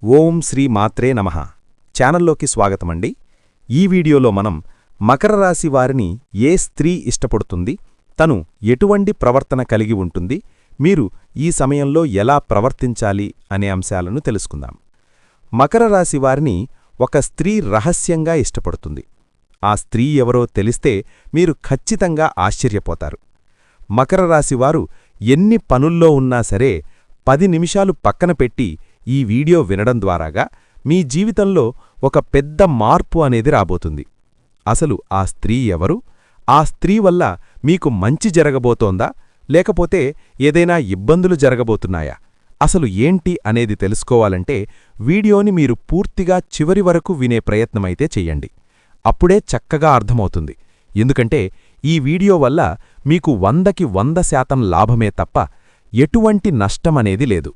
ఓం శ్రీ మాత్రే నమః ఛానల్లోకి స్వాగతమండి. ఈ వీడియోలో మనం మకర రాశి వారిని ఏ స్త్రీ ఇష్టపడుతుంది, తను ఎటువంటి ప్రవర్తన కలిగి ఉంటుంది, మీరు ఈ సమయంలో ఎలా ప్రవర్తించాలి అనే అంశాలను తెలుసుకుందాం. మకర రాశి వారిని ఒక స్త్రీ రహస్యంగా ఇష్టపడుతుంది. ఆ స్త్రీ ఎవరో తెలిస్తే మీరు ఖచ్చితంగా ఆశ్చర్యపోతారు. మకర రాశివారు ఎన్ని పనుల్లో ఉన్నా సరే 10 నిమిషాలు పక్కన పెట్టి ఈ వీడియో వినడం ద్వారాగా మీ జీవితంలో ఒక పెద్ద మార్పు అనేది రాబోతుంది. అసలు ఆ స్త్రీ ఎవరు? ఆ స్త్రీ వల్ల మీకు మంచి జరగబోతోందా, లేకపోతే ఏదైనా ఇబ్బందులు జరగబోతున్నాయా? అసలు ఏంటి అనేది తెలుసుకోవాలంటే వీడియోని మీరు పూర్తిగా చివరి వరకు వినే ప్రయత్నమైతే చెయ్యండి. అప్పుడే చక్కగా అర్థమవుతుంది. ఎందుకంటే ఈ వీడియో వల్ల మీకు 100కి 100% లాభమే తప్ప ఎటువంటి నష్టమనేది లేదు.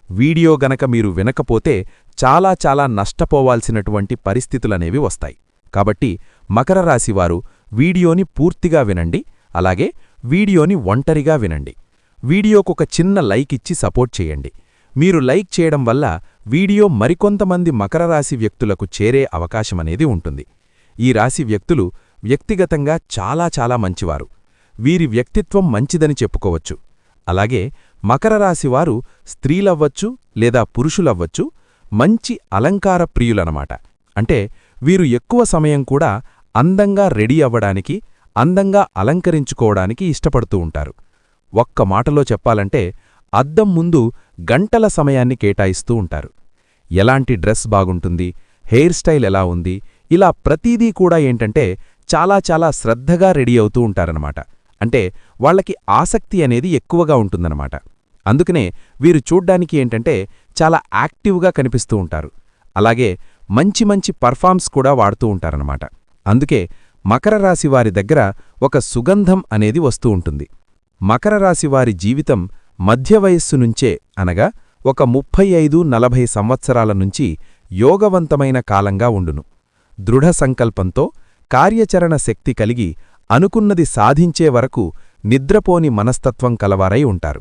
వీడియో గనక మీరు వినకపోతే చాలా నష్టపోవాల్సినటువంటి పరిస్థితులనేవి వస్తాయి. కాబట్టి మకర రాశివారు వీడియోని పూర్తిగా వినండి. అలాగే వీడియోని ఒంటరిగా వినండి. వీడియోకొక చిన్న లైక్ ఇచ్చి సపోర్ట్ చేయండి. మీరు లైక్ చేయడం వల్ల వీడియో మరికొంతమంది మకర రాశి వ్యక్తులకు చేరే అవకాశమనేది ఉంటుంది. ఈ రాశి వ్యక్తులు వ్యక్తిగతంగా చాలా మంచివారు. వీరి వ్యక్తిత్వం మంచిదని చెప్పుకోవచ్చు. అలాగే మకర రాశివారు స్త్రీలవ్వచ్చు లేదా పురుషులవ్వచ్చు, మంచి అలంకార ప్రియులనమాట. అంటే వీరు ఎక్కువ సమయం కూడా అందంగా రెడీ అవ్వడానికి, అందంగా అలంకరించుకోవడానికి ఇష్టపడుతూ ఉంటారు. ఒక్క మాటలో చెప్పాలంటే అద్దం ముందు గంటల సమయాన్ని కేటాయిస్తూ ఉంటారు. ఎలాంటి డ్రెస్ బాగుంటుంది, హెయిర్ స్టైల్ ఎలా ఉంది, ఇలా ప్రతీదీ కూడా ఏంటంటే చాలా శ్రద్ధగా రెడీ అవుతూ ఉంటారనమాట. అంటే వాళ్లకి ఆసక్తి అనేది ఎక్కువగా ఉంటుందన్నమాట. అందుకనే వీరు చూడ్డానికి ఏంటంటే చాలా యాక్టివ్గా కనిపిస్తూ ఉంటారు. అలాగే మంచి పర్ఫార్మ్స్ కూడా వాడుతూ ఉంటారన్నమాట. అందుకే మకర రాశివారి దగ్గర ఒక సుగంధం అనేది వస్తూ ఉంటుంది. మకర రాశివారి జీవితం మధ్య వయస్సు నుంచే, అనగా ఒక 35-40 సంవత్సరాల నుంచి యోగవంతమైన కాలంగా ఉండును. దృఢ సంకల్పంతో కార్యాచరణ శక్తి కలిగి అనుకున్నది సాధించే వరకు నిద్రపోని మనస్తత్వం కలవారై ఉంటారు.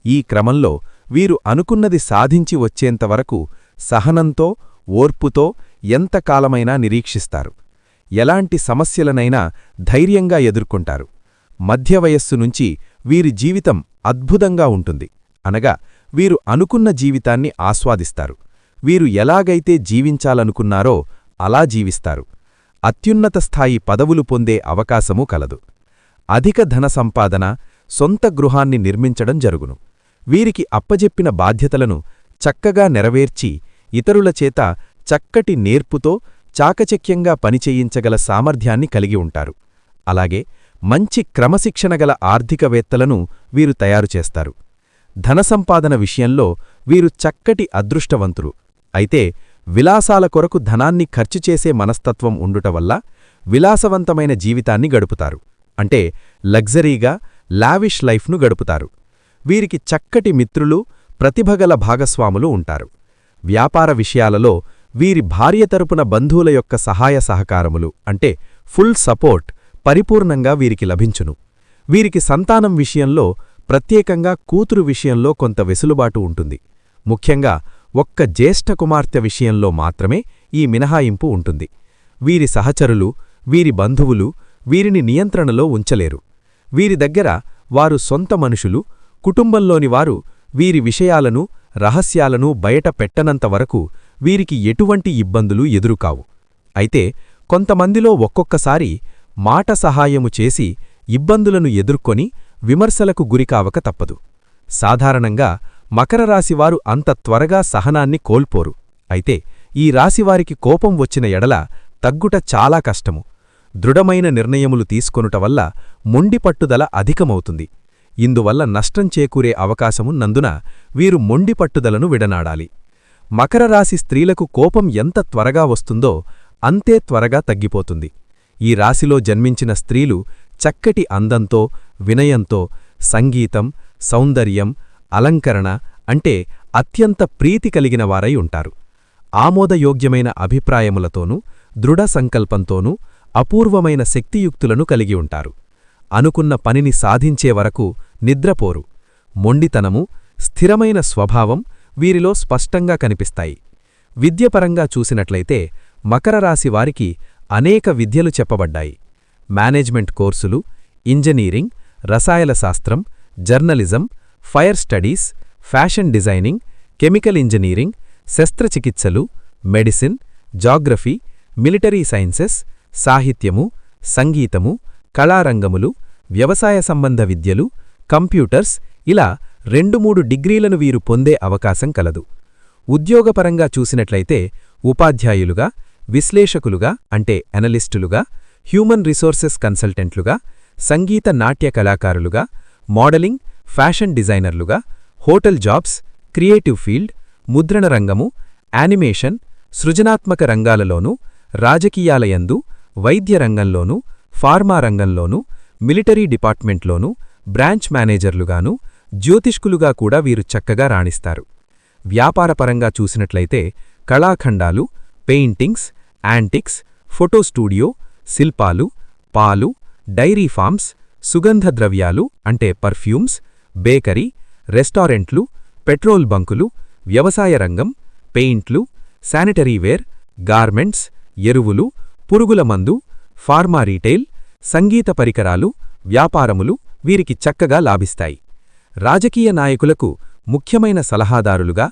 ఈ క్రమంలో వీరు అనుకున్నది సాధించి వచ్చేంతవరకు సహనంతో, ఓర్పుతో ఎంతకాలమైనా నిరీక్షిస్తారు. ఎలాంటి సమస్యలనైనా ధైర్యంగా ఎదుర్కొంటారు. మధ్య వయస్సు నుంచి వీరి జీవితం అద్భుతంగా ఉంటుంది. అనగా వీరు అనుకున్న జీవితాన్ని ఆస్వాదిస్తారు. వీరు ఎలాగైతే జీవించాలనుకున్నారో అలా జీవిస్తారు. అత్యున్నత స్థాయి పదవులు పొందే అవకాశమూ కలదు. అధిక ధన సంపాదన, సొంత గృహాన్ని నిర్మించడం జరుగును. వీరికి అప్పజెప్పిన బాధ్యతలను చక్కగా నెరవేర్చి ఇతరుల చేత చక్కటి నేర్పుతో చాకచక్యంగా పనిచేయించగల సామర్థ్యాన్ని కలిగి ఉంటారు. అలాగే మంచి క్రమశిక్షణగల ఆర్థికవేత్తలను వీరు తయారుచేస్తారు. ధనసంపాదన విషయంలో వీరు చక్కటి అదృష్టవంతులు. అయితే విలాసాల కొరకు ధనాన్ని ఖర్చు చేసే మనస్తత్వం ఉండుటవల్ల విలాసవంతమైన జీవితాన్ని గడుపుతారు. అంటే లగ్జరీగా, లావిష్ లైఫ్ను గడుపుతారు. వీరికి చక్కటి మిత్రులు, ప్రతిభగల భాగస్వాములు ఉంటారు. వ్యాపార విషయాలలో వీరి భార్య తరపున బంధువుల యొక్క సహాయ సహకారములు, అంటే ఫుల్ సపోర్ట్ పరిపూర్ణంగా వీరికి లభించును. వీరికి సంతానం విషయంలో, ప్రత్యేకంగా కూతురు విషయంలో కొంత వెసులుబాటు ఉంటుంది. ముఖ్యంగా ఒక్క జ్యేష్ఠ కుమార్తె విషయంలో మాత్రమే ఈ మినహాయింపు ఉంటుంది. వీరి సహచరులు, వీరి బంధువులు వీరిని నియంత్రణలో ఉంచలేరు. వీరి దగ్గర వారు సొంత మనుషులు, కుటుంబంలోని వారు వీరి విషయాలను, రహస్యాలను బయట పెట్టనంతవరకు వీరికి ఎటువంటి ఇబ్బందులు ఎదురుకావు. అయితే కొంతమందిలో ఒక్కొక్కసారి మాట సహాయము చేసి ఇబ్బందులను ఎదుర్కొని విమర్శలకు గురికావక తప్పదు. సాధారణంగా మకర రాశివారు అంత త్వరగా సహనాన్ని కోల్పోరు. అయితే ఈ రాశివారికి కోపం వచ్చిన ఎడల తగ్గుట చాలా కష్టము. దృఢమైన నిర్ణయములు తీసుకొనుట వల్ల మొండి పట్టుదల అధికమవుతుంది. ఇందువల్ల నష్టం చేకూరే అవకాశమున్నందున వీరు మొండి పట్టుదలను విడనాడాలి. మకర రాశి స్త్రీలకు కోపం ఎంత త్వరగా వస్తుందో అంతే త్వరగా తగ్గిపోతుంది. ఈ రాశిలో జన్మించిన స్త్రీలు చక్కటి అందంతో, వినయంతో, సంగీతం, సౌందర్యం, అలంకరణ అంటే అత్యంత ప్రీతి కలిగిన వారై ఉంటారు. ఆమోదయోగ్యమైన అభిప్రాయములతోనూ, దృఢ సంకల్పంతోనూ అపూర్వమైన శక్తియుక్తులను కలిగి ఉంటారు. అనుకున్న పనిని సాధించే వరకు నిద్రపోరు. మొండితనము, స్థిరమైన స్వభావం వీరిలో స్పష్టంగా కనిపిస్తాయి. విద్యపరంగా చూసినట్లయితే మకర రాశి వారికి అనేక విద్యలు చెప్పబడ్డాయి. మేనేజ్మెంట్ కోర్సులు, ఇంజనీరింగ్, రసాయన శాస్త్రం, journalism, fire studies, fashion designing, chemical engineering, శస్త్రచికిత్సలు, మెడిసిన్, జాగ్రఫీ, మిలిటరీ సైన్సెస్, సాహిత్యము, సంగీతము, కళారంగములు, వ్యవసాయ సంబంధ విద్యలు, కంప్యూటర్స్ ఇలా 2-3 డిగ్రీలను వీరు పొందే అవకాశం కలదు. ఉద్యోగపరంగా చూసినట్లయితే ఉపాధ్యాయులుగా, విశ్లేషకులుగా అంటే అనలిస్టులుగా, హ్యూమన్ రిసోర్సెస్ కన్సల్టెంట్లుగా, సంగీత నాట్య కళాకారులుగా, మోడలింగ్, ఫ్యాషన్ డిజైనర్లుగా, హోటల్ జాబ్స్, క్రియేటివ్ ఫీల్డ్, ముద్రణ రంగము, యానిమేషన్, సృజనాత్మక రంగాలలోనూ, రాజకీయాలయందు, వైద్య రంగంలోనూ, ఫార్మా రంగంలోనూ, మిలిటరీ డిపార్ట్మెంట్లోనూ, బ్రాంచ్ మేనేజర్లుగానూ, జ్యోతిష్కులుగా కూడా వీరు చక్కగా రాణిస్తారు. వ్యాపారపరంగా చూసినట్లయితే కళాఖండాలు, పెయింటింగ్స్, యాంటిక్స్, ఫోటో స్టూడియో, శిల్పాలు, పాలు, డైరీ ఫార్మ్స్, సుగంధ ద్రవ్యాలు అంటే పర్ఫ్యూమ్స్, బేకరీ, రెస్టారెంట్లు, పెట్రోల్ బంకులు, వ్యవసాయ రంగం, పెయింట్లు, శానిటరీవేర్, గార్మెంట్స్, ఎరువులు, పురుగుల మందు, ఫార్మా రీటైల్, సంగీత పరికరాలు, వ్యాపారములు వీరికి చక్కగా లాభిస్తాయి. రాజకీయ నాయకులకు ముఖ్యమైన సలహాదారులుగా,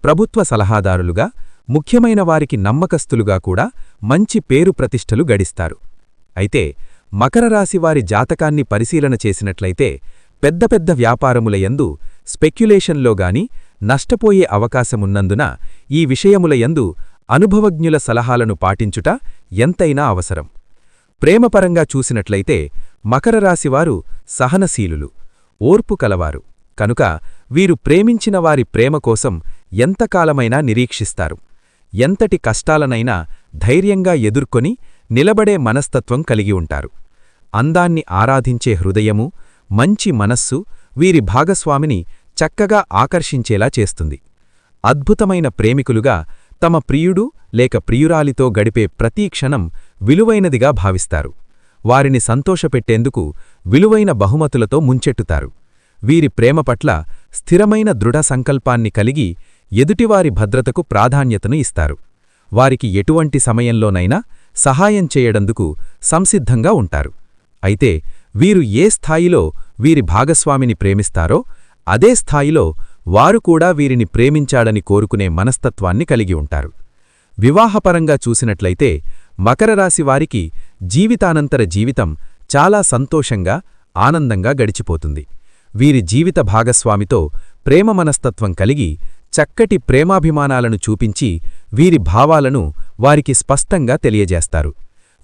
ప్రభుత్వ సలహాదారులుగా, ముఖ్యమైన వారికి నమ్మకస్తులుగా కూడా మంచి పేరు ప్రతిష్టలు గడిస్తారు. అయితే మకర రాశివారి జాతకాన్ని పరిశీలన చేసినట్లయితే పెద్ద పెద్ద వ్యాపారములయందు స్పెక్యులేషన్లోగాని నష్టపోయే అవకాశమున్నందున ఈ విషయములయందు అనుభవజ్ఞుల సలహాలను పాటించుట ఎంతైనా అవసరం. ప్రేమపరంగా చూసినట్లయితే మకర రాశివారు సహనశీలులు, ఓర్పు కలవారు కనుక వీరు ప్రేమించిన వారి ప్రేమ కోసం ఎంతకాలమైనా నిరీక్షిస్తారు. ఎంతటి కష్టాలనైనా ధైర్యంగా ఎదుర్కొని నిలబడే మనస్తత్వం కలిగి ఉంటారు. అందాన్ని ఆరాధించే హృదయము, మంచి మనస్సు వీరి భాగస్వామిని చక్కగా ఆకర్షించేలా చేస్తుంది. అద్భుతమైన ప్రేమికులుగా తమ ప్రియుడు లేక ప్రియురాలితో గడిపే ప్రతీ క్షణం విలువైనదిగా భావిస్తారు. వారిని సంతోషపెట్టేందుకు విలువైన బహుమతులతో ముంచెట్టుతారు. వీరి ప్రేమ పట్ల స్థిరమైన దృఢ సంకల్పాన్ని కలిగి ఎదుటివారి భద్రతకు ప్రాధాన్యతను ఇస్తారు. వారికి ఎటువంటి సమయంలోనైనా సహాయం చేయడందుకు సంసిద్ధంగా ఉంటారు. అయితే వీరు ఏ స్థాయిలో వీరి భాగస్వామిని ప్రేమిస్తారో అదే స్థాయిలో వారు కూడా వీరిని ప్రేమించాడని కోరుకునే మనస్తత్వాన్ని కలిగి ఉంటారు. వివాహపరంగా చూసినట్లయితే మకర రాశి వారికి జీవితానంతర జీవితం చాలా సంతోషంగా, ఆనందంగా గడిచిపోతుంది. వీరి జీవిత భాగస్వామితో ప్రేమ మనస్తత్వం కలిగి చక్కటి ప్రేమాభిమానాలను చూపించి వీరి భావాలను వారికి స్పష్టంగా తెలియజేస్తారు.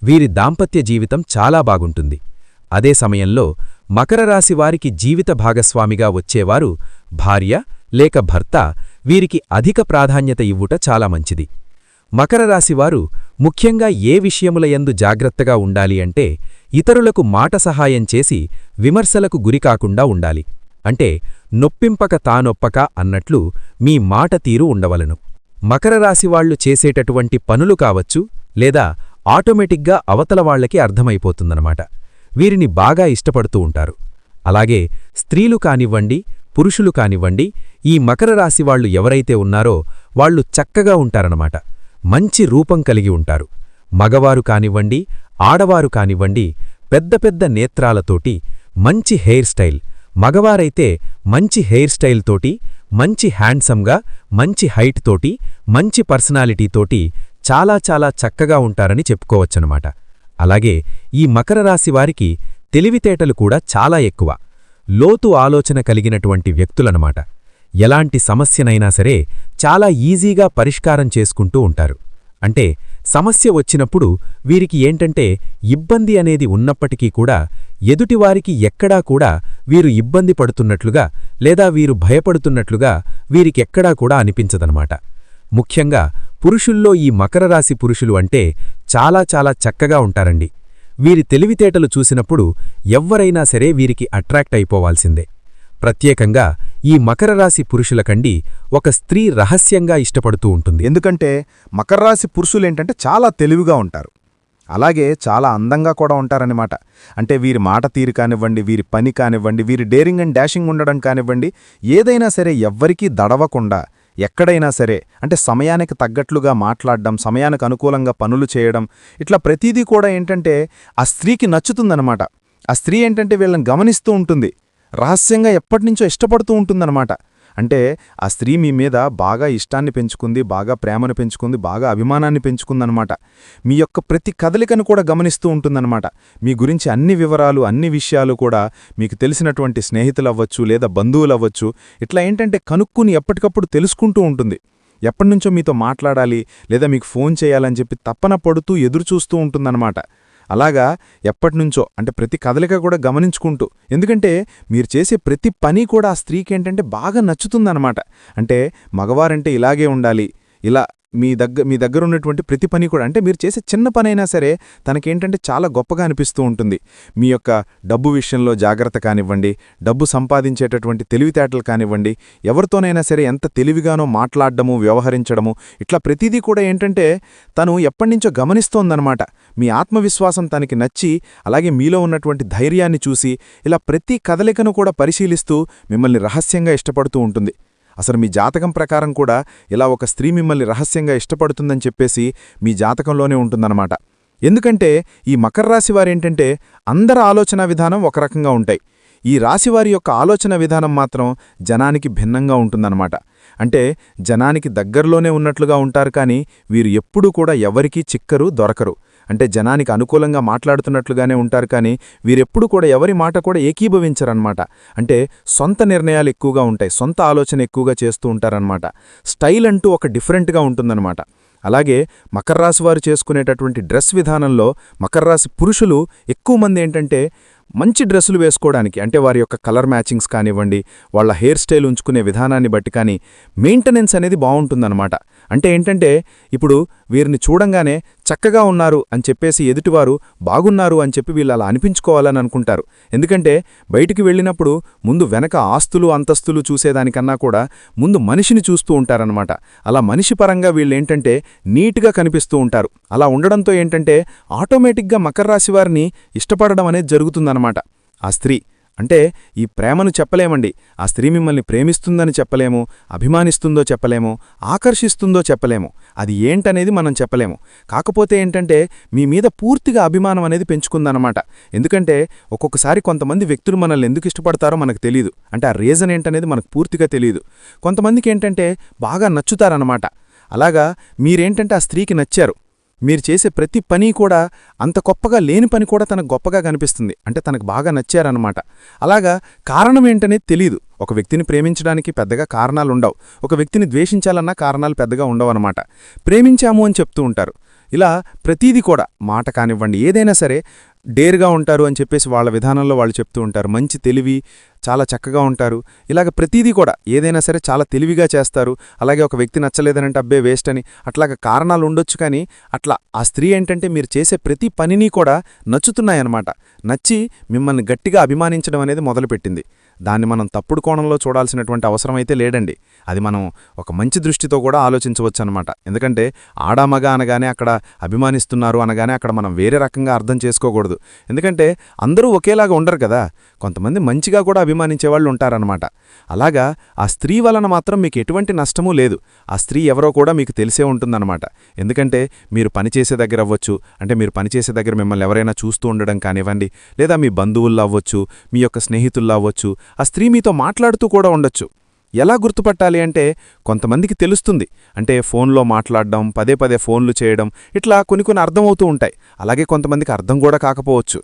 వీరి దాంపత్య జీవితం చాలా బాగుంటుంది. అదే సమయంలో మకర రాశి వారికి జీవిత భాగస్వామిగా వచ్చేవారు భార్య లేక భర్త వీరికి అధిక ప్రాధాన్యత ఇవ్వుట చాలా మంచిది. మకర రాశివారు ముఖ్యంగా ఏ విషయములయందు జాగ్రత్తగా ఉండాలి అంటే ఇతరులకు మాట సహాయం చేసి విమర్శలకు గురికాకుండా ఉండాలి. అంటే నొప్పింపక తానొప్పక అన్నట్లు మీ మాట తీరు ఉండవలను. మకర రాశివాళ్లు చేసేటటువంటి పనులు కావచ్చు లేదా ఆటోమేటిక్గా అవతలవాళ్లకి అర్థమైపోతుందన్నమాట. వీరిని బాగా ఇష్టపడుతూ ఉంటారు. అలాగే స్త్రీలు కానివ్వండి, పురుషులు కానివ్వండి, ఈ మకర రాశివాళ్లు ఎవరైతే ఉన్నారో వాళ్లు చక్కగా ఉంటారన్నమాట. మంచి రూపం కలిగి ఉంటారు. మగవారు కానివ్వండి, ఆడవారు కానివ్వండి, పెద్ద పెద్ద నేత్రాలతోటి, మంచి హెయిర్ స్టైల్, మగవారైతే మంచి హెయిర్ స్టైల్ తోటి, మంచి హ్యాండ్సమ్గా, మంచి హైట్ తోటి, మంచి పర్సనాలిటీతోటి చాలా చాలా చక్కగా ఉంటారని చెప్పుకోవచ్చనమాట. అలాగే ఈ మకర రాశి వారికి తెలివితేటలు కూడా చాలా ఎక్కువ. లోతు ఆలోచన కలిగినటువంటి వ్యక్తులనమాట. ఎలాంటి సమస్యనైనా సరే చాలా ఈజీగా పరిష్కారం చేసుకుంటూ ఉంటారు. అంటే సమస్య వచ్చినప్పుడు వీరికి ఏంటంటే ఇబ్బంది అనేది ఉన్నప్పటికీ కూడా ఎదుటివారికి ఎక్కడా కూడా వీరు ఇబ్బంది పడుతున్నట్లుగా లేదా వీరు భయపడుతున్నట్లుగా వీరికెక్కడా కూడా అనిపించదనమాట. ముఖ్యంగా పురుషుల్లో ఈ మకర రాశి పురుషులు అంటే చాలా చాలా చక్కగా ఉంటారండి. వీరి తెలివితేటలు చూసినప్పుడు ఎవ్వరైనా సరే వీరికి అట్రాక్ట్ అయిపోవాల్సిందే. ప్రత్యేకంగా ఈ మకర రాశి పురుషులకండి ఒక స్త్రీ రహస్యంగా ఇష్టపడుతూ ఉంటుంది. ఎందుకంటే మకర రాశి పురుషులేంటంటే చాలా తెలివిగా ఉంటారు, అలాగే చాలా అందంగా కూడా ఉంటారన్నమాట. అంటే వీరి మాట తీరు కానివ్వండి, వీరి పని కానివ్వండి, వీరి డేరింగ్ అండ్ డాషింగ్ ఉండడం కానివ్వండి, ఏదైనా సరే ఎవ్వరికీ దడవకుండా ఎక్కడైనా సరే అంటే సమయానికి తగ్గట్లుగా మాట్లాడడం, సమయానికి అనుకూలంగా పనులు చేయడం, ఇట్లా ప్రతీదీ కూడా ఏంటంటే ఆ స్త్రీకి నచ్చుతుందనమాట. ఆ స్త్రీ ఏంటంటే వీళ్ళని గమనిస్తూ ఉంటుంది, రహస్యంగా ఎప్పటినుంచో ఇష్టపడుతూ ఉంటుందన్నమాట. అంటే ఆ స్త్రీ మీ మీద బాగా ఇష్టాన్ని పెంచుకుంది, బాగా ప్రేమను పెంచుకుంది, బాగా అభిమానాన్ని పెంచుకుందనమాట. మీ యొక్క ప్రతి కదలికను కూడా గమనిస్తూ ఉంటుందన్నమాట. మీ గురించి అన్ని వివరాలు, అన్ని విషయాలు కూడా మీకు తెలిసినటువంటి స్నేహితులవ్వచ్చు లేదా బంధువులవ్వచ్చు, ఇట్లా ఏంటంటే కనుక్కుని ఎప్పటికప్పుడు తెలుసుకుంటూ ఉంటుంది. ఎప్పటినుంచో మీతో మాట్లాడాలి లేదా మీకు ఫోన్ చేయాలని చెప్పి తప్పన పడుతూ ఎదురుచూస్తూ ఉంటుందన్నమాట. అలాగా ఎప్పటినుంచో అంటే ప్రతి కదలిక కూడా గమనించుకుంటూ, ఎందుకంటే మీరు చేసే ప్రతి పని కూడా ఆ స్త్రీకేంటంటే బాగా నచ్చుతుందన్నమాట. అంటే మగవారంటే ఇలాగే ఉండాలి, ఇలా మీ దగ్గరున్నటువంటి ప్రతి పని కూడా అంటే మీరు చేసే చిన్న పనైనా సరే తనకేంటంటే చాలా గొప్పగా అనిపిస్తూ ఉంటుంది. మీ యొక్క డబ్బు విషయంలో జాగ్రత్త కానివ్వండి, డబ్బు సంపాదించేటటువంటి తెలివితేటలు కానివ్వండి, ఎవరితోనైనా సరే ఎంత తెలివిగానో మాట్లాడడము, వ్యవహరించడము, ఇట్లా ప్రతిదీ కూడా ఏంటంటే తను ఎప్పటినుంచో గమనిస్తోందనమాట. మీ ఆత్మవిశ్వాసం తనకి నచ్చి, అలాగే మీలో ఉన్నటువంటి ధైర్యాన్ని చూసి ఇలా ప్రతి కదలికను కూడా పరిశీలిస్తూ మిమ్మల్ని రహస్యంగా ఇష్టపడుతూ ఉంటుంది. అసలు మీ జాతకం ప్రకారం కూడా ఇలా ఒక స్త్రీ మిమ్మల్ని రహస్యంగా ఇష్టపడుతుందని చెప్పేసి మీ జాతకంలోనే ఉంటుందన్నమాట. ఎందుకంటే ఈ మకర రాశి వారేంటంటే అందరి ఆలోచన విధానం ఒక రకంగా ఉంటాయి. ఈ రాశివారి యొక్క ఆలోచన విధానం మాత్రం జనానికి భిన్నంగా ఉంటుందన్నమాట. అంటే జనానికి దగ్గరలోనే ఉన్నట్లుగా ఉంటారు, కానీ వీరు ఎప్పుడూ కూడా ఎవరికీ చిక్కరు, దొరకరు. అంటే జనానికి అనుకూలంగా మాట్లాడుతున్నట్లుగానే ఉంటారు, కానీ వీరెప్పుడు కూడా ఎవరి మాట కూడా ఏకీభవించరన్నమాట. అంటే సొంత నిర్ణయాలు ఎక్కువగా ఉంటాయి, సొంత ఆలోచన ఎక్కువగా చేస్తూ ఉంటారన్నమాట. స్టైల్ అంటూ ఒక డిఫరెంట్గా ఉంటుందన్నమాట. అలాగే మకర రాశి వారు చేసుకునేటటువంటి డ్రెస్ విధానంలో మకర రాశి పురుషులు ఎక్కువ మంది ఏంటంటే మంచి డ్రెస్సులు వేసుకోవడానికి, అంటే వారి యొక్క కలర్ మ్యాచింగ్స్ కానివ్వండి, వాళ్ళ హెయిర్ స్టైల్ ఉంచుకునే విధానాన్ని బట్టి కానీ మెయింటెనెన్స్ అనేది బాగుంటుందన్నమాట. అంటే ఏంటంటే ఇప్పుడు వీరిని చూడంగానే చక్కగా ఉన్నారు అని చెప్పేసి ఎదుటివారు బాగున్నారు అని చెప్పి వీళ్ళు అలా అనిపించుకోవాలని అనుకుంటారు. ఎందుకంటే బయటికి వెళ్ళినప్పుడు ముందు వెనక ఆస్తులు అంతస్తులు చూసేదానికన్నా కూడా ముందు మనిషిని చూస్తూ ఉంటారనమాట. అలా మనిషి పరంగా వీళ్ళేంటంటే నీట్గా కనిపిస్తూ ఉంటారు. అలా ఉండడంతో ఏంటంటే ఆటోమేటిక్గా మకర రాశి వారిని ఇష్టపడడం అనేది జరుగుతుందన్నమాట. ఆ స్త్రీ అంటే ఈ ప్రేమను చెప్పలేమండి. ఆ స్త్రీ మిమ్మల్ని ప్రేమిస్తుందని చెప్పలేము, అభిమానిస్తుందో చెప్పలేము, ఆకర్షిస్తుందో చెప్పలేము. అది ఏంటనేది మనం చెప్పలేము. కాకపోతే ఏంటంటే మీ మీద పూర్తిగా అభిమానం అనేది పెంచుకుందన్నమాట. ఎందుకంటే ఒక్కొక్కసారి కొంతమంది వ్యక్తులు మనల్ని ఎందుకు ఇష్టపడతారో మనకు తెలీదు. అంటే ఆ రీజన్ ఏంటనేది మనకు పూర్తిగా తెలీదు. కొంతమందికి ఏంటంటే బాగా నచ్చుతారన్నమాట. అలాగా మీరేంటంటే ఆ స్త్రీకి నచ్చారు. మీరు చేసే ప్రతి పని కూడా అంత గొప్పగా లేని పని కూడా తనకు గొప్పగా కనిపిస్తుంది. అంటే తనకు బాగా నచ్చారన్నమాట. అలాగా కారణం ఏంటనేది తెలీదు. ఒక వ్యక్తిని ప్రేమించడానికి పెద్దగా కారణాలుండవు, ఒక వ్యక్తిని ద్వేషించాలన్నా కారణాలు పెద్దగా ఉండవన్నమాట. ప్రేమించాము అని చెప్తూ ఉంటారు. ఇలా ప్రతీది కూడా మాట కానివ్వండి ఏదైనా సరే డేర్గా ఉంటారు అని చెప్పేసి వాళ్ళ విధానంలో వాళ్ళు చెప్తూ ఉంటారు. మంచి తెలివి, చాలా చక్కగా ఉంటారు. ఇలాగ ప్రతీదీ కూడా ఏదైనా సరే చాలా తెలివిగా చేస్తారు. అలాగే ఒక వ్యక్తి నచ్చలేదనంటే అబ్బే వేస్ట్ అని అట్లాగ కారణాలు ఉండొచ్చు, కానీ అట్లా ఆ స్త్రీ ఏంటంటే మీరు చేసే ప్రతి పనిని కూడా నచ్చుతున్నాయన్నమాట. నచ్చి మిమ్మల్ని గట్టిగా అభిమానించడం అనేది మొదలుపెట్టింది. దాన్ని మనం తప్పుడు కోణంలో చూడాల్సినటువంటి అవసరమైతే లేడండి. అది మనం ఒక మంచి దృష్టితో కూడా ఆలోచించవచ్చు అనమాట. ఎందుకంటే ఆడామగ అనగానే అక్కడ అభిమానిస్తున్నారు అనగానే అక్కడ మనం వేరే రకంగా అర్థం చేసుకోకూడదు. ఎందుకంటే అందరూ ఒకేలాగా ఉండరు కదా, కొంతమంది మంచిగా కూడా అభిమానించేవాళ్ళు ఉంటారనమాట. అలాగా ఆ స్త్రీ వలన మాత్రం మీకు ఎటువంటి నష్టమూ లేదు. ఆ స్త్రీ ఎవరో కూడా మీకు తెలిసే ఉంటుందన్నమాట. ఎందుకంటే మీరు పనిచేసే దగ్గర అవ్వచ్చు, అంటే మీరు పనిచేసే దగ్గర మిమ్మల్ని ఎవరైనా చూస్తూ ఉండడం కానివ్వండి, లేదా మీ బంధువుల్లో అవ్వచ్చు, మీ యొక్క స్నేహితుల్లో అవ్వచ్చు, ఆ స్త్రీ మీతో మాట్లాడుతూ కూడా ఉండొచ్చు. ఎలా గుర్తుపట్టాలి అంటే కొంతమందికి తెలుస్తుంది. అంటే ఫోన్లో మాట్లాడడం, పదే పదే ఫోన్లు చేయడం, ఇట్లా కొన్ని అర్థమవుతూ ఉంటాయి. అలాగే కొంతమందికి అర్థం కూడా కాకపోవచ్చు.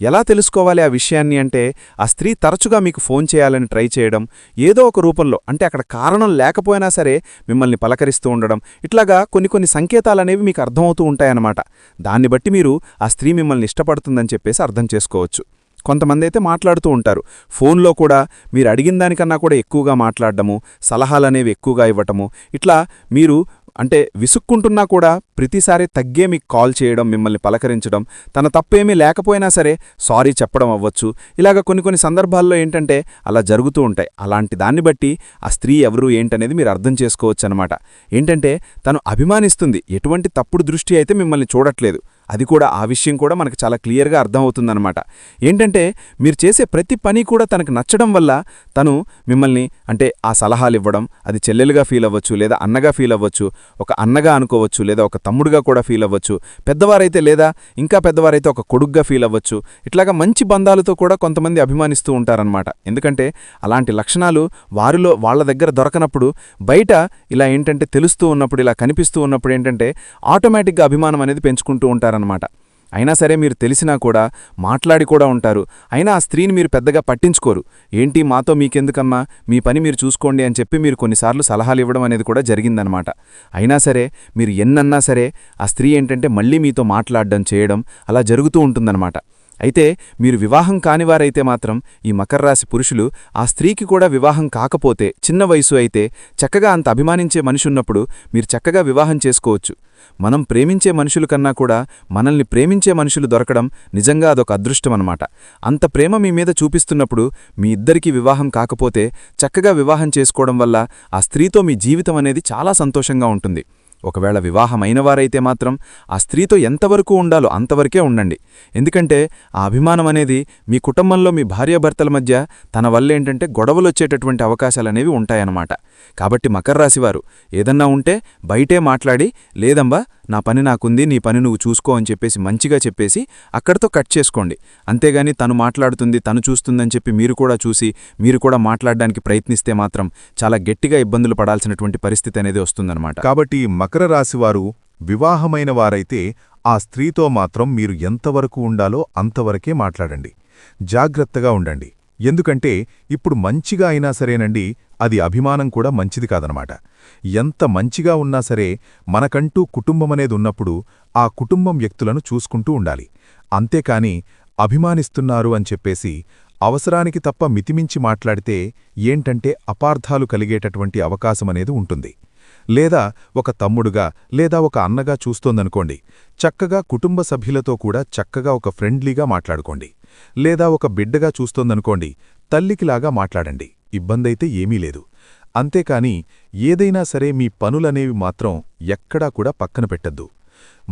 ఎలా తెలుసుకోవాలి ఆ విషయాన్ని అంటే ఆ స్త్రీ తరచుగా మీకు ఫోన్ చేయాలని ట్రై చేయడం, ఏదో ఒక రూపంలో, అంటే అక్కడ కారణం లేకపోయినా సరే మిమ్మల్ని పలకరిస్తూ ఉండడం, ఇట్లాగా కొన్ని సంకేతాలనేవి మీకు అర్థమవుతూ ఉంటాయన్నమాట. దాన్ని బట్టి మీరు ఆ స్త్రీ మిమ్మల్ని ఇష్టపడుతుందని చెప్పేసి అర్థం చేసుకోవచ్చు. కొంతమంది అయితే మాట్లాడుతూ ఉంటారు. ఫోన్లో కూడా మీరు అడిగిన దానికన్నా కూడా ఎక్కువగా మాట్లాడడము, సలహాలనేవి ఎక్కువగా ఇవ్వటము, ఇట్లా మీరు అంటే విసుక్కుంటున్నా కూడా ప్రతిసారి తగ్గే మీకు కాల్ చేయడం, మిమ్మల్ని పలకరించడం, తన తప్పేమీ లేకపోయినా సరే సారీ చెప్పడం అవ్వచ్చు. ఇలాగ కొన్ని సందర్భాల్లో ఏంటంటే అలా జరుగుతూ ఉంటాయి. అలాంటి దాన్ని బట్టి ఆ స్త్రీ ఎవరు ఏంటనేది మీరు అర్థం చేసుకోవచ్చు అనమాట. ఏంటంటే తను అభిమానిస్తుంది, ఎటువంటి తప్పుడు దృష్టి అయితే మిమ్మల్ని చూడట్లేదు. అది కూడా ఆ విషయం కూడా మనకు చాలా క్లియర్గా అర్థమవుతుందన్నమాట. ఏంటంటే మీరు చేసే ప్రతి పని కూడా తనకు నచ్చడం వల్ల తను మిమ్మల్ని అంటే ఆ సలహాలు ఇవ్వడం, అది చెల్లెలుగా ఫీల్ అవ్వచ్చు, లేదా అన్నగా ఫీల్ అవ్వచ్చు, ఒక అన్నగా అనుకోవచ్చు, లేదా ఒక తమ్ముడుగా కూడా ఫీల్ అవ్వచ్చు, పెద్దవారైతే లేదా ఇంకా పెద్దవారైతే ఒక కొడుగ్గా ఫీల్ అవ్వచ్చు. ఇట్లాగా మంచి బంధాలతో కూడా కొంతమంది అభిమానిస్తూ ఉంటారనమాట. ఎందుకంటే అలాంటి లక్షణాలు వారిలో వాళ్ళ దగ్గర దొరకనప్పుడు బయట ఇలా ఏంటంటే తెలుస్తూ ఉన్నప్పుడు, ఇలా కనిపిస్తూ ఉన్నప్పుడు ఏంటంటే ఆటోమేటిక్గా అభిమానం అనేది పెంచుకుంటూ ఉంటారనమాట. అయినా సరే మీరు తెలిసినా కూడా మాట్లాడి కూడా ఉంటారు. అయినా ఆ స్త్రీని మీరు పెద్దగా పట్టించుకోరు. ఏంటి మాతో మీకెందుకమ్మా, మీ పని మీరు చూసుకోండి అని చెప్పి మీరు కొన్నిసార్లు సలహాలు ఇవ్వడం అనేది కూడా జరిగిందనమాట. అయినా సరే మీరు ఎన్నన్నా సరే ఆ స్త్రీ ఏంటంటే మళ్ళీ మీతో మాట్లాడడం చేయడం అలా జరుగుతూ ఉంటుందన్నమాట. అయితే మీరు వివాహం కానివారైతే మాత్రం ఈ మకర రాశి పురుషులు ఆ స్త్రీకి కూడా వివాహం కాకపోతే, చిన్న వయసు అయితే, చక్కగా అంత అభిమానించే మనిషున్నప్పుడు మీరు చక్కగా వివాహం చేసుకోవచ్చు. మనం ప్రేమించే మనుషుల కన్నా కూడా మనల్ని ప్రేమించే మనుషులు దొరకడం నిజంగా అదొక అదృష్టమన్నమాట. అంత ప్రేమ మీ మీద చూపిస్తున్నప్పుడు మీ ఇద్దరికీ వివాహం కాకపోతే చక్కగా వివాహం చేసుకోవడం వల్ల ఆ స్త్రీతో మీ జీవితం అనేది చాలా సంతోషంగా ఉంటుంది. ఒకవేళ వివాహమైనవారైతే మాత్రం ఆ స్త్రీతో ఎంతవరకు ఉండాలో అంతవరకే ఉండండి. ఎందుకంటే ఆ అభిమానం అనేది మీ కుటుంబంలో మీ భార్యాభర్తల మధ్య తన వల్లేంటంటే గొడవలొచ్చేటటువంటి అవకాశాలనేవి ఉంటాయన్నమాట. కాబట్టి మకర రాశివారు ఏదన్నా ఉంటే బయటే మాట్లాడి, లేదమ్మా నా పని నాకుంది, నీ పని నువ్వు చూసుకో అని చెప్పేసి మంచిగా చెప్పేసి అక్కడితో కట్ చేసుకోండి. అంతేగాని తను మాట్లాడుతుంది, తను చూస్తుందని చెప్పి మీరు కూడా చూసి మీరు కూడా మాట్లాడడానికి ప్రయత్నిస్తే మాత్రం చాలా గట్టిగా ఇబ్బందులు పడాల్సినటువంటి పరిస్థితి అనేది వస్తుందన్నమాట. కాబట్టి మకర రాశివారు వివాహమైన వారైతే ఆ స్త్రీతో మాత్రం మీరు ఎంతవరకు ఉండాలో అంతవరకే మాట్లాడండి. జాగ్రత్తగా ఉండండి. ఎందుకంటే ఇప్పుడు మంచిగా అయినా సరేనండి, అది అభిమానం కూడా మంచిది కాదనమాట. ఎంత మంచిగా ఉన్నా సరే మనకంటూ కుటుంబమనేది ఉన్నప్పుడు ఆ కుటుంబం వ్యక్తులను చూసుకుంటూ ఉండాలి. అంతేకాని అభిమానిస్తున్నారు అని చెప్పేసి అవసరానికి తప్ప మితిమించి మాట్లాడితే ఏంటంటే అపార్థాలు కలిగేటటువంటి అవకాశమనేది ఉంటుంది. లేదా ఒక తమ్ముడుగా లేదా ఒక అన్నగా చూస్తోందనుకోండి, చక్కగా కుటుంబ సభ్యులతో కూడా చక్కగా ఒక ఫ్రెండ్లీగా మాట్లాడుకోండి. లేదా ఒక బిడ్డగా చూస్తోందనుకోండి, తల్లికిలాగా మాట్లాడండి. ఇబ్బందైతే ఏమీ లేదు. అంతేకాని ఏదైనా సరే మీ పనులనేవి మాత్రం ఎక్కడా కూడా పక్కన పెట్టద్దు.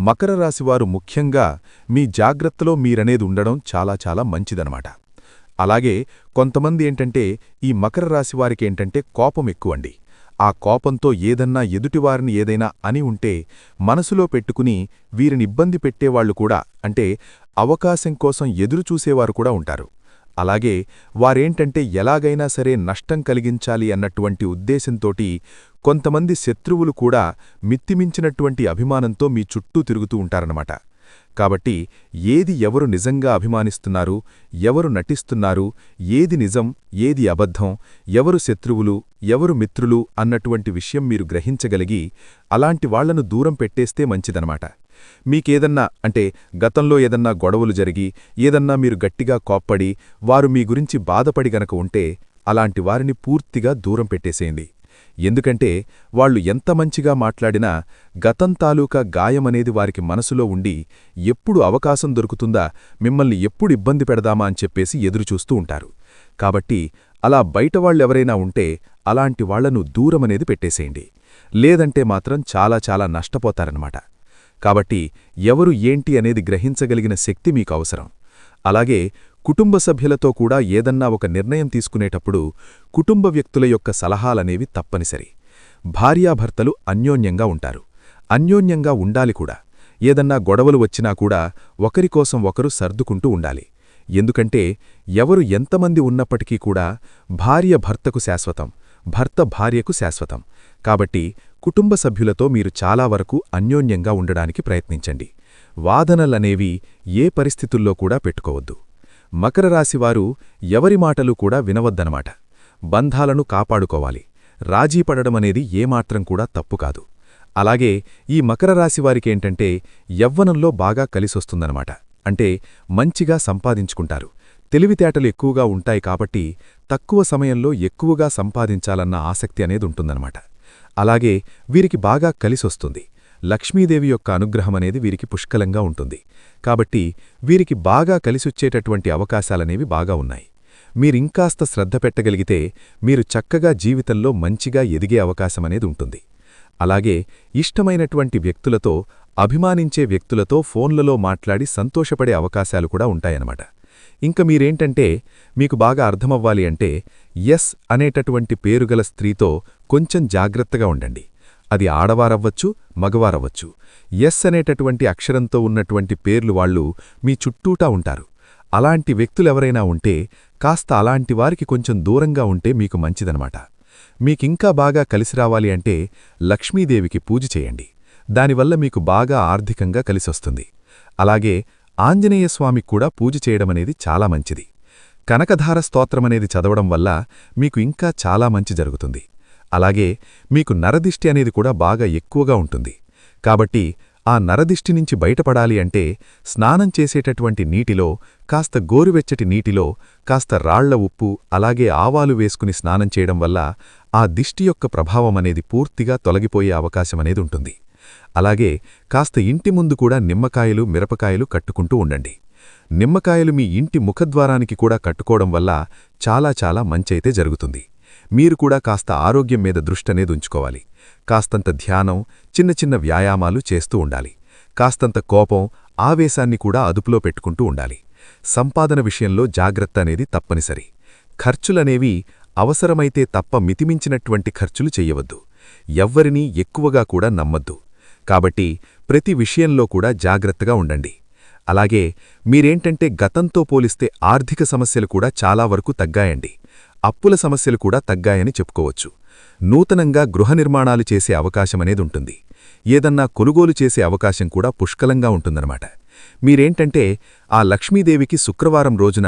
మకర రాశివారు ముఖ్యంగా మీ జాగ్రత్తలో మీరనేది ఉండడం చాలా చాలా మంచిదనమాట. అలాగే కొంతమంది ఏంటంటే ఈ మకర రాశివారికేంటంటే కోపం ఎక్కువండి. ఆ కోపంతో ఏదన్నా ఎదుటివారిని ఏదైనా అని ఉంటే మనసులో పెట్టుకుని వీరిని ఇబ్బంది పెట్టేవాళ్లు కూడా, అంటే అవకాశం కోసం ఎదురుచూసేవారు కూడా ఉంటారు. అలాగే వారేంటంటే ఎలాగైనా సరే నష్టం కలిగించాలి అన్నటువంటి ఉద్దేశంతోటి కొంతమంది శత్రువులు కూడా మిత్తిమించినటువంటి అభిమానంతో మీ చుట్టూ తిరుగుతూ ఉంటారన్నమాట. కాబట్టి ఏది ఎవరు నిజంగా అభిమానిస్తున్నారు, ఎవరు నటిస్తున్నారు, ఏది నిజం, ఏది అబద్ధం, ఎవరు శత్రువులు, ఎవరు మిత్రులు అన్నటువంటి విషయం మీరు గ్రహించగలిగి అలాంటి వాళ్లను దూరం పెట్టేస్తే మంచిదనమాట. మీకేదన్నా అంటే గతంలో ఏదన్నా గొడవలు జరిగి ఏదన్నా మీరు గట్టిగా కోప్పడి వారు మీ గురించి బాధపడి గనక ఉంటే అలాంటి వారిని పూర్తిగా దూరం పెట్టేసేయండి. ఎందుకంటే వాళ్లు ఎంత మంచిగా మాట్లాడినా గతం తాలూకా గాయమనేది వారికి మనసులో ఉండి ఎప్పుడు అవకాశం దొరుకుతుందా, మిమ్మల్ని ఎప్పుడు ఇబ్బంది పెడదామా అని చెప్పేసి ఎదురుచూస్తూ ఉంటారు. కాబట్టి అలా బయటవాళ్లెవరైనా ఉంటే అలాంటి వాళ్లను దూరమనేది పెట్టేసేయండి. లేదంటే మాత్రం చాలా చాలా నష్టపోతారన్నమాట. కాబట్టి ఎవరు ఏంటి అనేది గ్రహించగలిగిన శక్తి మీకు అవసరం. అలాగే కుటుంబ సభ్యులతో కూడా ఏదన్నా ఒక నిర్ణయం తీసుకునేటప్పుడు కుటుంబ వ్యక్తుల యొక్క సలహాలనేవి తప్పనిసరి. భార్యాభర్తలు అన్యోన్యంగా ఉంటారు, అన్యోన్యంగా ఉండాలి కూడా. ఏదన్నా గొడవలు వచ్చినా కూడా ఒకరికోసం ఒకరు సర్దుకుంటూ ఉండాలి. ఎందుకంటే ఎవరు ఎంతమంది ఉన్నప్పటికీ కూడా భార్య భర్తకు శాశ్వతం, భర్త భార్యకు శాశ్వతం. కాబట్టి కుటుంబ సభ్యులతో మీరు చాలా వరకు అన్యోన్యంగా ఉండడానికి ప్రయత్నించండి. వాదనలనేవి ఏ పరిస్థితుల్లో కూడా పెట్టుకోవద్దు. మకర రాశివారు ఎవరి మాటలు కూడా వినవద్దనమాట. బంధాలను కాపాడుకోవాలి. రాజీపడమనేది ఏమాత్రం కూడా తప్పు కాదు. అలాగే ఈ మకర రాశివారికేంటంటే యవ్వనంలో బాగా కలిసొస్తుందనమాట. అంటే మంచిగా సంపాదించుకుంటారు. తెలివితేటలు ఎక్కువగా ఉంటాయి కాబట్టి తక్కువ సమయంలో ఎక్కువగా సంపాదించాలన్న ఆసక్తి అనేది ఉంటుందన్నమాట. అలాగే వీరికి బాగా కలిసొస్తుంది. లక్ష్మీదేవి యొక్క అనుగ్రహమనేది వీరికి పుష్కలంగా ఉంటుంది. కాబట్టి వీరికి బాగా కలిసొచ్చేటటువంటి అవకాశాలనేవి బాగా ఉన్నాయి. మీరింకాస్త శ్రద్ధ పెట్టగలిగితే మీరు చక్కగా జీవితంలో మంచిగా ఎదిగే అవకాశమనేది ఉంటుంది. అలాగే ఇష్టమైనటువంటి వ్యక్తులతో అభిమానించే వ్యక్తులతో ఫోన్లలో మాట్లాడి సంతోషపడే అవకాశాలు కూడా ఉంటాయన్నమాట. ఇంక మీరేంటంటే మీకు బాగా అర్థమవ్వాలి అంటే ఎస్ అనేటటువంటి పేరుగల స్త్రీతో కొంచెం జాగ్రత్తగా ఉండండి. అది ఆడవారవ్వచ్చు, మగవారవ్వచ్చు. ఎస్ అనేటటువంటి అక్షరంతో ఉన్నటువంటి పేర్లు వాళ్ళు మీ చుట్టూటా ఉంటారు. అలాంటి వ్యక్తులెవరైనా ఉంటే కాస్త అలాంటి వారికి కొంచెం దూరంగా ఉంటే మీకు మంచిదనమాట. మీకింకా బాగా కలిసి రావాలి అంటే లక్ష్మీదేవికి పూజ చేయండి. దానివల్ల మీకు బాగా ఆర్థికంగా కలిసొస్తుంది. అలాగే ఆంజనేయస్వామికి కూడా పూజ చేయడమనేది చాలా మంచిది. కనకధార స్తోత్రమనేది చదవడం వల్ల మీకు ఇంకా చాలా మంచి జరుగుతుంది. అలాగే మీకు నరదిష్టి అనేది కూడా బాగా ఎక్కువగా ఉంటుంది. కాబట్టి ఆ నరదిష్టి నుంచి బయటపడాలి అంటే స్నానం చేసేటటువంటి నీటిలో కాస్త గోరువెచ్చటి నీటిలో కాస్త రాళ్ల ఉప్పు అలాగే ఆవాలు వేసుకుని స్నానం చేయడం వల్ల ఆ దిష్టి యొక్క ప్రభావమనేది పూర్తిగా తొలగిపోయే అవకాశమనేది ఉంటుంది. అలాగే కాస్త ఇంటి ముందు కూడా నిమ్మకాయలు, మిరపకాయలు కట్టుకుంటూ ఉండండి. నిమ్మకాయలు మీ ఇంటి ముఖద్వారానికి కూడా కట్టుకోవడం వల్ల చాలా చాలా మంచైతే జరుగుతుంది. మీరు కూడా కాస్త ఆరోగ్యం మీద దృష్టనేది ఉంచుకోవాలి. కాస్తంత ధ్యానం, చిన్న చిన్న వ్యాయామాలు చేస్తూ ఉండాలి. కాస్తంత కోపం, ఆవేశాన్ని కూడా అదుపులో పెట్టుకుంటూ ఉండాలి. సంపాదన విషయంలో జాగ్రత్త అనేది తప్పనిసరి. ఖర్చులనేవి అవసరమైతే తప్ప మితిమించినటువంటి ఖర్చులు చెయ్యవద్దు. ఎవ్వరినీ ఎక్కువగా కూడా నమ్మద్దు. కాబట్టి ప్రతి విషయంలో కూడా జాగ్రత్తగా ఉండండి. అలాగే మీరేంటంటే గతంతో పోలిస్తే ఆర్థిక సమస్యలు కూడా చాలా వరకు తగ్గాయండి. అప్పుల సమస్యలు కూడా తగ్గాయని చెప్పుకోవచ్చు. నూతనంగా గృహ నిర్మాణాలు చేసే అవకాశమనేదుంటుంది. ఏదన్నా కొనుగోలు చేసే అవకాశం కూడా పుష్కలంగా ఉంటుందన్నమాట. మీరేంటంటే ఆ లక్ష్మీదేవికి శుక్రవారం రోజున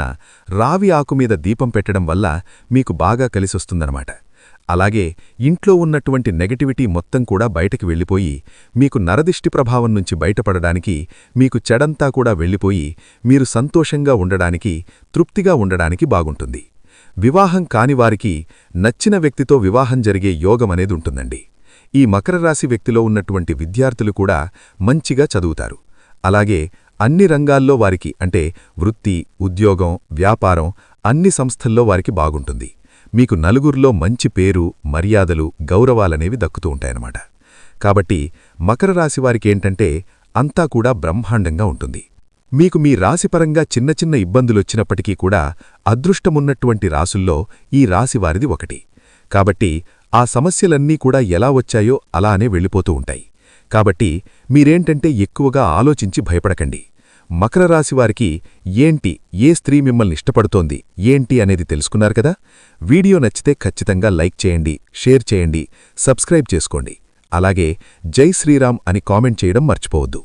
రావి ఆకుమీద దీపం పెట్టడం వల్ల మీకు బాగా కలిసొస్తుందన్నమాట. అలాగే ఇంట్లో ఉన్నటువంటి నెగటివిటీ మొత్తం కూడా బయటకి వెళ్ళిపోయి మీకు నరదిష్టి ప్రభావం నుంచి బయటపడడానికి, మీకు చెడంతా కూడా వెళ్ళిపోయి మీరు సంతోషంగా ఉండడానికి, తృప్తిగా ఉండడానికి బాగుంటుంది. వివాహం కానివారికి నచ్చిన వ్యక్తితో వివాహం జరిగే యోగమనేదుంటుందండి. ఈ మకర రాశి వ్యక్తిలో ఉన్నటువంటి విద్యార్థులు కూడా మంచిగా చదువుతారు. అలాగే అన్ని రంగాల్లో వారికి అంటే వృత్తి, ఉద్యోగం, వ్యాపారం అన్ని సంస్థల్లో వారికి బాగుంటుంది. మీకు నలుగురిలో మంచి పేరు, మర్యాదలు, గౌరవాలనేవి దక్కుతూ ఉంటాయన్నమాట. కాబట్టి మకర రాశివారికేంటంటే అంతా కూడా బ్రహ్మాండంగా ఉంటుంది. మీకు మీ రాశిపరంగా చిన్న చిన్న ఇబ్బందులొచ్చినప్పటికీ కూడా అదృష్టమున్నటువంటి రాసుల్లో ఈ రాశివారిది ఒకటి. కాబట్టి ఆ సమస్యలన్నీ కూడా ఎలా వచ్చాయో అలానే వెళ్ళిపోతూ ఉంటాయి. కాబట్టి మీరేంటంటే ఎక్కువగా ఆలోచించి భయపడకండి. మకర రాశివారికి ఏంటి, ఏ స్త్రీ మిమ్మల్ని ఇష్టపడుతోంది, ఏంటి అనేది తెలుసుకున్నారు కదా. వీడియో నచ్చితే ఖచ్చితంగా లైక్ చేయండి, షేర్ చేయండి, సబ్స్క్రైబ్ చేసుకోండి. అలాగే జై శ్రీరామ్ అని కామెంట్ చేయడం మర్చిపోవద్దు.